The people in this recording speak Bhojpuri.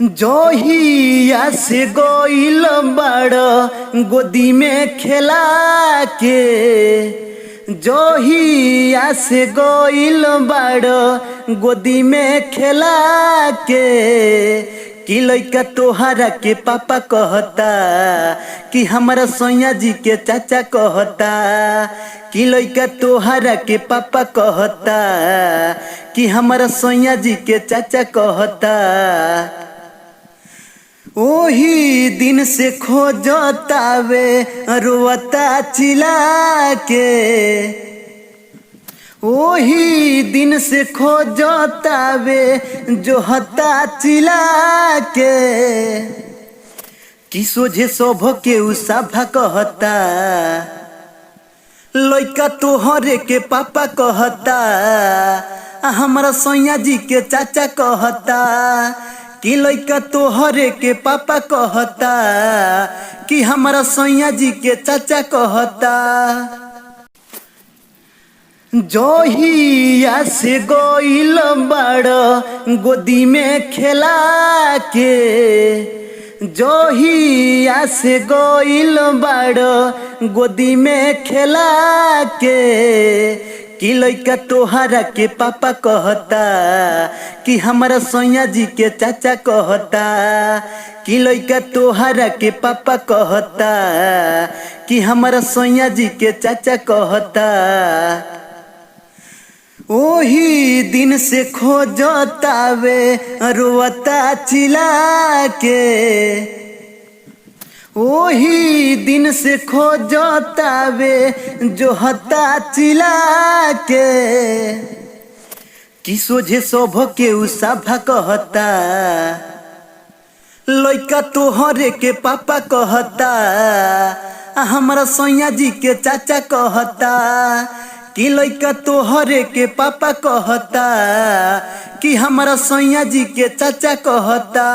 जहिया से गइल बड़ गोदी में खेला के। जहिया से गइल बड़ गोदी में खेला के। कि लइका तोहरा के पापा कहता कि हमारा सैया जी के चाचा कहता। कि लइका तोहरा के पापा कहता कि हमारा सैया जी के चाचा कहता। ओही दिन से खोजतावे रोता चिल्ला के। ओही दिन से खोजतावे जो हता चिल्ला के। कि सोझे शोभ के उसाभा कहता लइका तोहरे के पापा कहता। हमारा सैया जी के चाचा कहता कि लइका तोहरे के पापा कहता कि हमारा सैया जी के चाचा कहता। जहिया से गइल बड़ गोदी में खेला के। जहिया से गइल बड़ गोदी में खेला के। कि लइका तोहरा के पापा कहता कि हमारा सैया जी के चाचा कहता। कि लइका तोहरा के पापा कहता कि हमारा सैया जी के चाचा कहता। ओही दिन से खोजतावे रोता चिल्ला के। ओही दिन से खोजतावे जो हता चिल्ला के। कि सोझे शोभ के उसाभा कहता लइका तोहरे के पापा कहता। हमारा सैया जी के चाचा कहता कि लइका तोहरे के पापा कहता कि हमारा सैया जी के चाचा कहता।